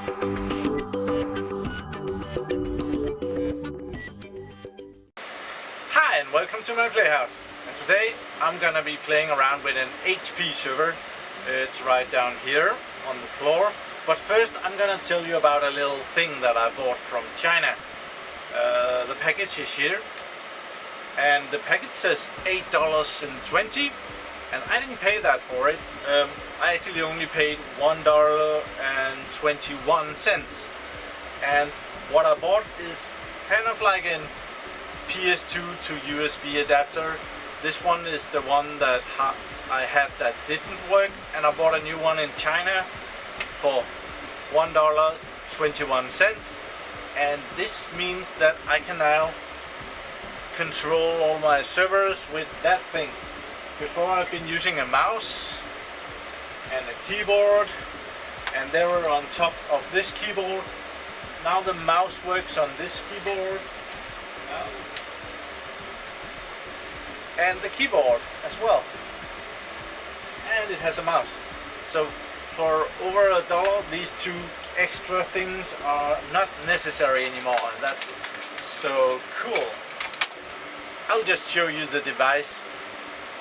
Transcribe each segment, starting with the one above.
Hi and welcome to my playhouse, and today I'm gonna be playing around with an HP server. It's right down here on the floor, but first I'm gonna tell you about a little thing that I bought from China. The package is here, and the package says $8.20, and I didn't pay that for it. I actually only paid $1.21, and what I bought is kind of like an PS2 to USB adapter. This one is the one that I had that didn't work, and I bought a new one in China for $1.21, and this means that I can now control all my servers with that thing. Before I've been using a mouse and a keyboard, and they were on top of this keyboard. Now the mouse works on this keyboard and the keyboard as well, and it has a mouse. So for over $1, these two extra things are not necessary anymore, and that's so cool. I'll just show you the device.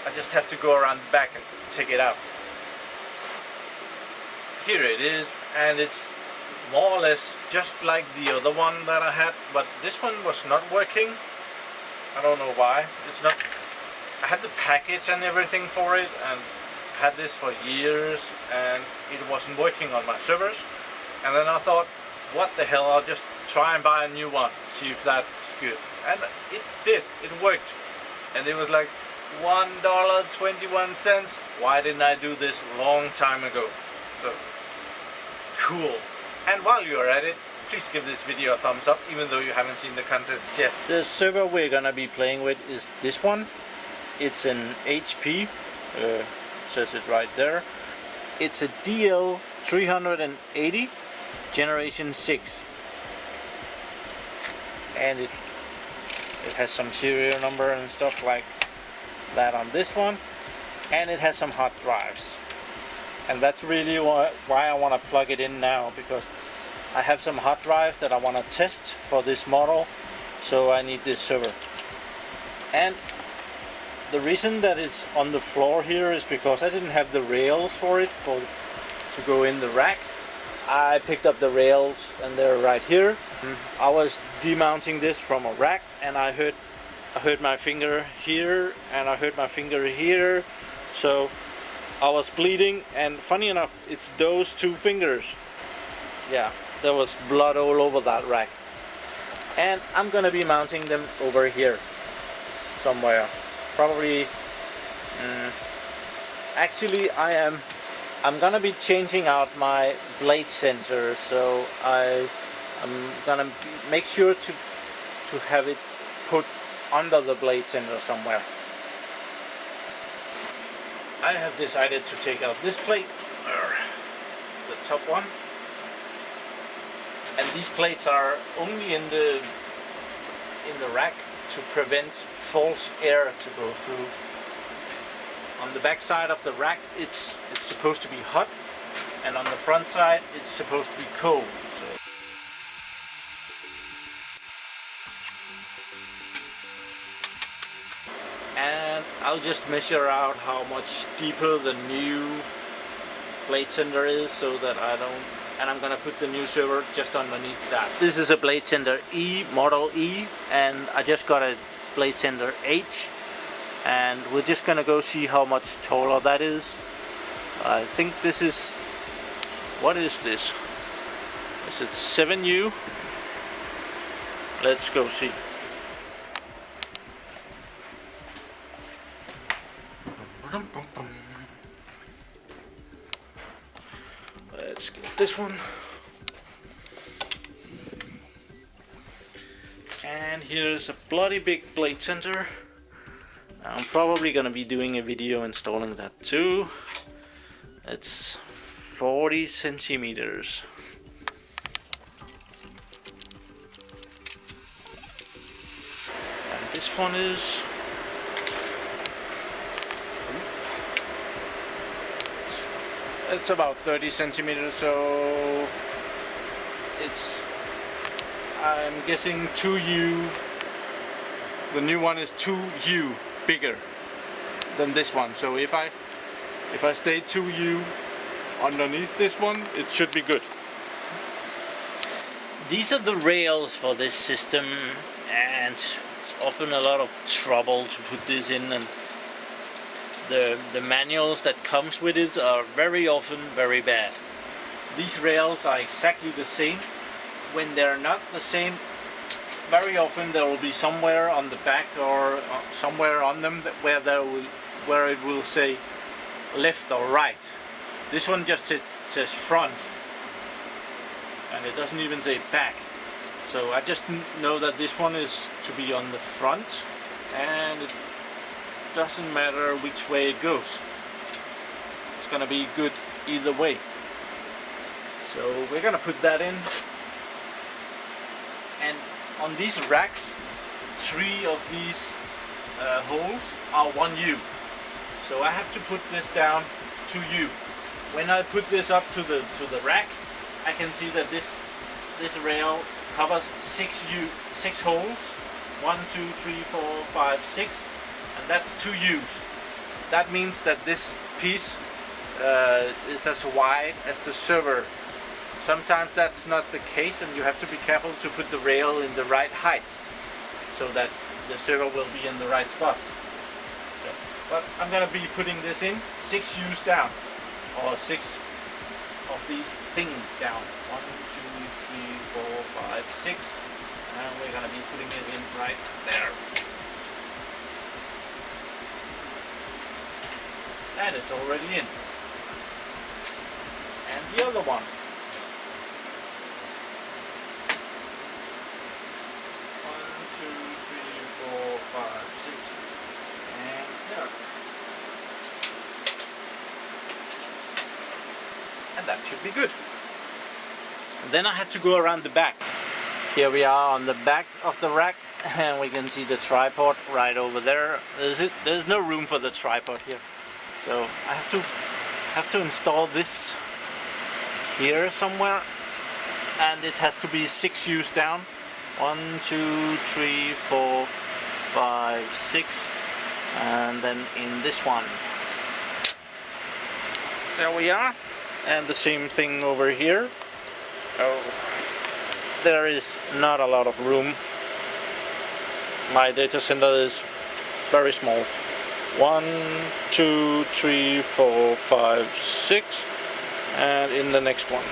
I just have to go around the back and take it out. Here it is, and it's more or less just like the other one that I had, but this one was not working. I don't know why. It's not. I had the package and everything for it, and had this for years, and it wasn't working on my servers. And then I thought, what the hell, I'll just try and buy a new one, see if that's good. And it did, it worked. And it was like $1.21. Why didn't I do this long time ago? So cool. And while you're at it, please give this video a thumbs up, even though you haven't seen the contents yet. The server we're gonna be playing with is this one. It's an HP, says it right there. It's a DL380 Generation 6, and it has some serial number and stuff like that on this one, and it has some hard drives, and that's really why I want to plug it in now, because I have some hard drives that I want to test for this model, so I need this server. And the reason that it's on the floor here is because I didn't have the rails for it to go in the rack. I picked up the rails and they're right here. I was demounting this from a rack, and I hurt my finger here, and I hurt my finger here, so I was bleeding, and funny enough, it's those two fingers. Yeah, there was blood all over that rack, and I'm gonna be mounting them over here somewhere, probably. Actually, I'm gonna be changing out my blade center, so I'm gonna make sure to have it put under the blade center somewhere. I have decided to take out this plate, the top one, and these plates are only in the rack to prevent false air to go through. On the back side of the rack, it's supposed to be hot, and on the front side it's supposed to be cold. So and I'll just measure out how much deeper the new blade center is, so that I don't, and I'm gonna put the new server just underneath that. This is a blade center E, model E, and I just got a blade center H, and we're just gonna go see how much taller that is. I think this is, what is this? Is it 7U? Let's go see. Let's get this one. And here's a bloody big blade center. I'm probably gonna be doing a video installing that too. It's 40 centimeters. And this one is it's about 30 centimeters, so it's, I'm guessing 2U. The new one is 2U bigger than this one. So if I stay 2U underneath this one, it should be good. These are the rails for this system, and it's often a lot of trouble to put this in, and the manuals that comes with it are very often very bad. These rails are exactly the same. When they're not the same, very often there will be somewhere on the back or somewhere on them where it will say left or right. This one just says front, and it doesn't even say back. So I just know that this one is to be on the front, and it doesn't matter which way it goes. It's gonna be good either way. So we're gonna put that in. And on these racks, 3 of these holes are 1U. So I have to put this down 2U. When I put this up to the rack, I can see that this rail covers 6 holes. 1, 2, 3, 4, 5, 6, and that's 2U's. That means that this piece is as wide as the server. Sometimes that's not the case, and you have to be careful to put the rail in the right height so that the server will be in the right spot. So, but I'm going to be putting this in 6U's down, or 6 of these things down. 1, 2, 3, 4, 5, 6, and we're going to be putting it in right there. And it's already in. And the other one. 5, 6, and there. And that should be good. And then I have to go around the back. Here we are on the back of the rack, and we can see the tripod right over there. There's no room for the tripod here, so I have to install this here somewhere, and it has to be 6U's down. 1, 2, 3, 4, 5, 6, and then in this one. There we are, and the same thing over here. Oh, there is not a lot of room. My data center is very small. 1, 2, 3, 4, 5, 6, and in the next one.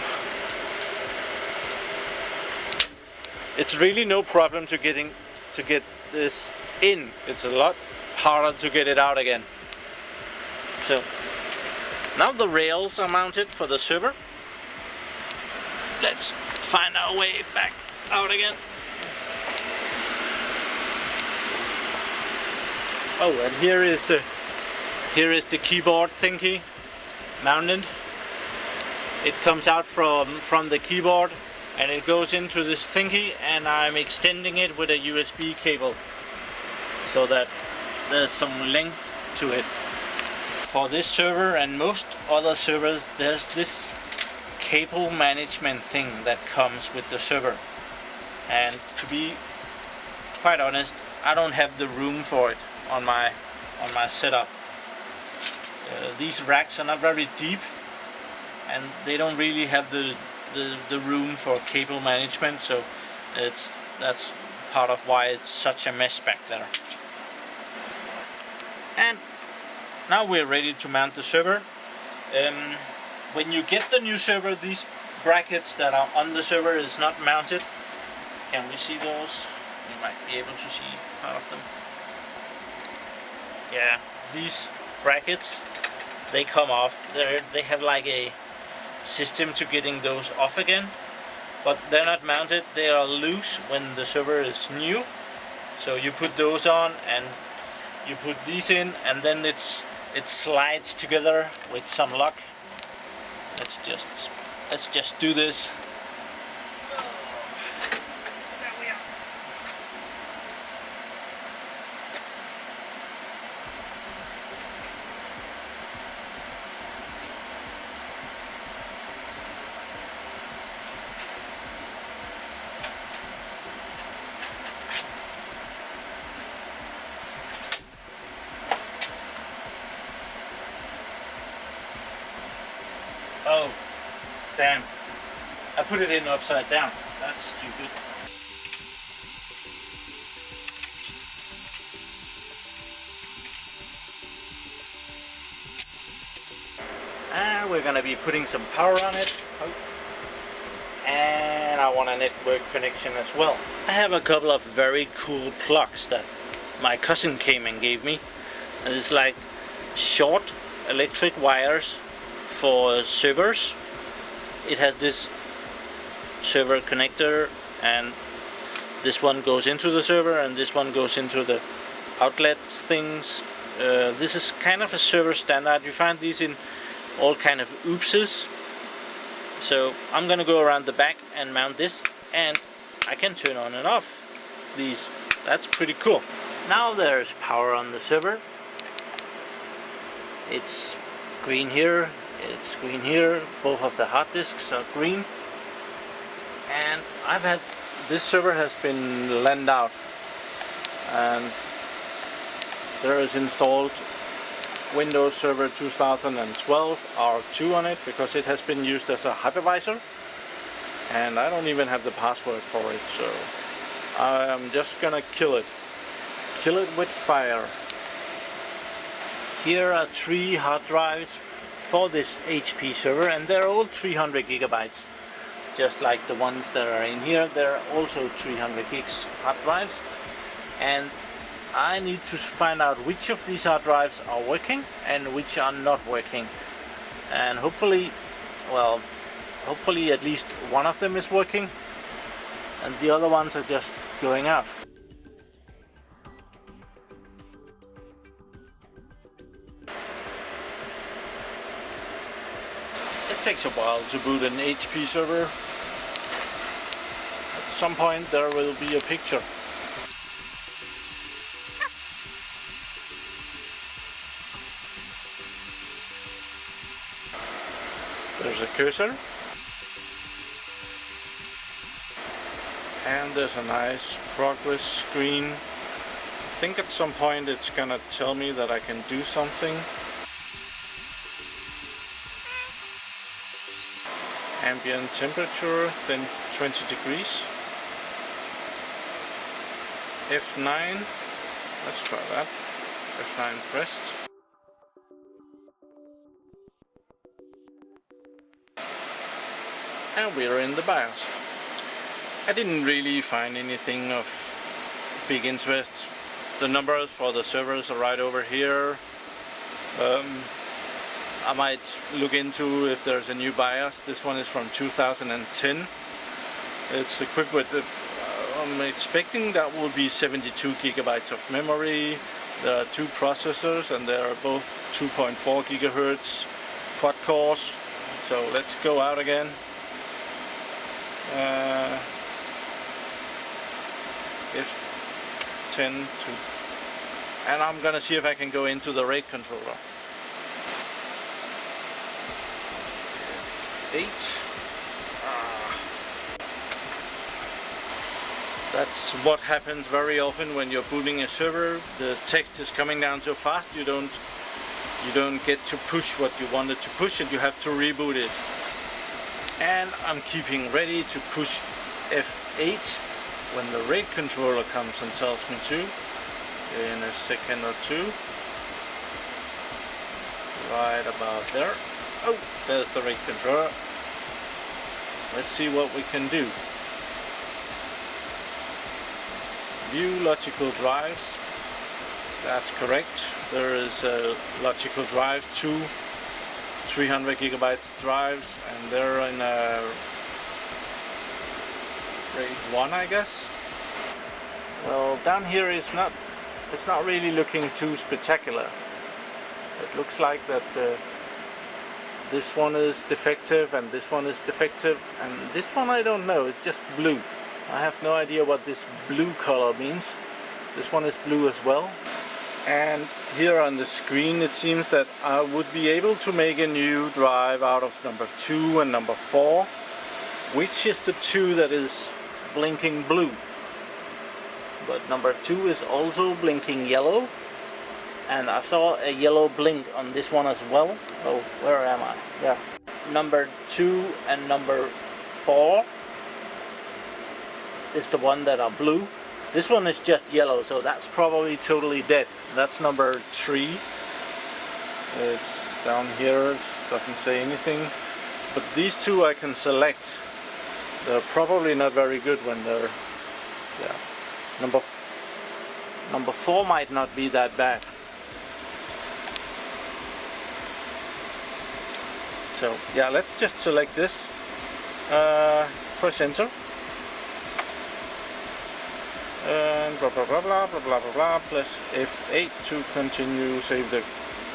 It's really no problem to get this in. It's a lot harder to get it out again. So now the rails are mounted for the server. Let's find our way back out again. Oh, and here is the keyboard thingy mounted. It comes out from the keyboard, and it goes into this thingy, and I'm extending it with a USB cable so that there's some length to it. For this server and most other servers, there's this cable management thing that comes with the server, and to be quite honest, I don't have the room for it on my setup. These racks are not very deep, and they don't really have the room for cable management, so that's part of why it's such a mess back there. And now we're ready to mount the server. When you get the new server, these brackets that are on the server is not mounted. Can we see those? You might be able to see part of them. Yeah, these brackets, they come off. They have like a system to getting those off again, but they're not mounted. They are loose when the server is new. So you put those on and you put these in, and then it slides together with some luck. Let's just do this. There we are. Damn. I put it in upside down. That's stupid. And we're gonna be putting some power on it. Oh. And I want a network connection as well. I have a couple of very cool plugs that my cousin came and gave me. And it's like short electric wires for servers. It has this server connector, and this one goes into the server and this one goes into the outlet things. This is kind of a server standard. You find these in all kind of oopses. So I'm gonna go around the back and mount this, and I can turn on and off these. That's pretty cool. Now there's power on the server. It's green here, it's green here. Both of the hard disks are green. And this server has been lent out, and there is installed Windows Server 2012 R2 on it, because it has been used as a hypervisor, and I don't even have the password for it, so I'm just gonna kill it with fire. Here are 3 hard drives for this HP server, and they're all 300 gigabytes, just like the ones that are in here. They're also 300 gigs hard drives, and I need to find out which of these hard drives are working and which are not working, and hopefully at least one of them is working and the other ones are just going out. It takes a while to boot an HP server. At some point there will be a picture. There's a cursor, and there's a nice progress screen. I think at some point it's gonna tell me that I can do something. Ambient temperature, then 20 degrees. F9, let's try that. F9 pressed. And we're in the BIOS. I didn't really find anything of big interest. The numbers for the servers are right over here. I might look into if there's a new BIOS. This one is from 2010. It's equipped with, I'm expecting that will be 72 gigabytes of memory. There are 2 processors, and they are both 2.4 gigahertz quad cores. So let's go out again. F10 to, and I'm gonna see if I can go into the RAID controller. F8. That's what happens very often when you're booting a server. The text is coming down so fast you don't get to push what you wanted to push, and you have to reboot it. And I'm keeping ready to push F8 when the RAID controller comes and tells me to, in a second or two. Right about there. Oh, there's the RAID controller. Let's see what we can do. View logical drives. That's correct. There is a logical drive, 2 300 gigabyte drives, and they're in a RAID 1, I guess. Well, down here it's not really looking too spectacular. It looks like that this one is defective and this one is defective, and this one I don't know, it's just blue. I have no idea what this blue color means. This one is blue as well. And here on the screen it seems that I would be able to make a new drive out of number 2 and number 4. Which is the 2 that is blinking blue? But number 2 is also blinking yellow. And I saw a yellow blink on this one as well. Oh, where am I? Yeah. number 2 and number 4 is the one that are blue. This one is just yellow, so that's probably totally dead. That's number 3. It's down here, it doesn't say anything. But these 2 I can select. They're probably not very good when they're... yeah. Number 4 might not be that bad. So yeah, let's just select this. Press enter. And blah blah blah blah blah blah blah blah. Press F8 to continue. Save the.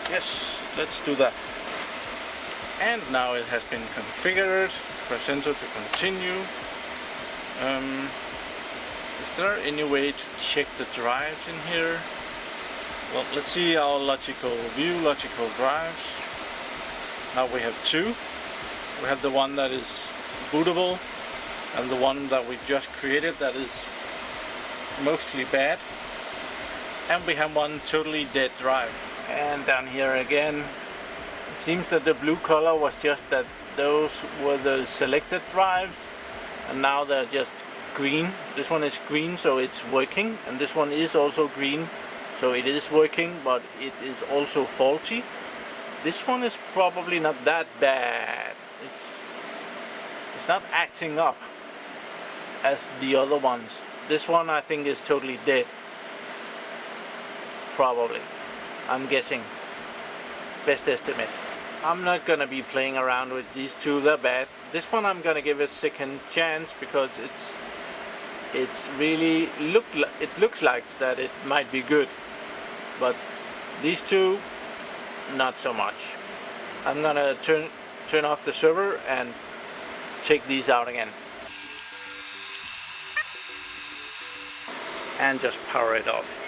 Yes, let's do that. And now it has been configured. Press enter to continue. Is there any way to check the drives in here? Well, let's see our logical view, logical drives. Now we have 2. We have the one that is bootable and the one that we just created that is mostly bad. And we have one totally dead drive. And down here again, it seems that the blue color was just that those were the selected drives, and now they're just green. This one is green, so it's working, and this one is also green, so it is working, but it is also faulty. This one is probably not that bad. It's not acting up as the other ones. This one I think is totally dead. Probably. I'm guessing. Best estimate. I'm not gonna be playing around with these 2, they're bad. This one I'm gonna give a second chance because it's really it looks like that it might be good. But these 2, not so much. I'm gonna turn off the server and take these out again. And just power it off.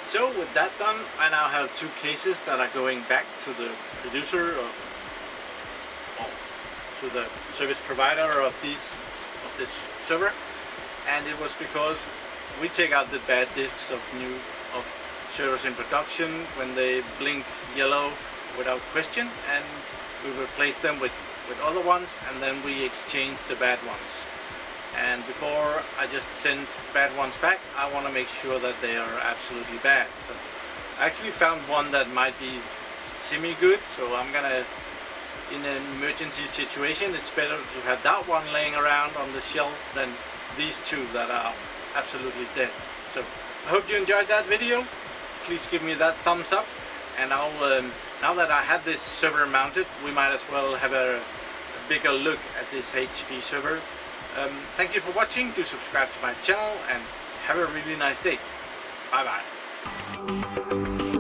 So with that done, I now have 2 cases that are going back to the producer to the service provider of this server, and it was because we take out the bad disks of servers in production when they blink yellow without question, and we replace them with other ones, and then we exchange the bad ones. And before I just send bad ones back, I want to make sure that they are absolutely bad. So I actually found one that might be semi-good, so I'm gonna, in an emergency situation, it's better to have that one laying around on the shelf than these 2 that are absolutely dead. So I hope you enjoyed that video. Please give me that thumbs up, and I'll now that I have this server mounted, we might as well have a bigger look at this HP server. Thank you for watching. Do subscribe to my channel and have a really nice day. Bye bye.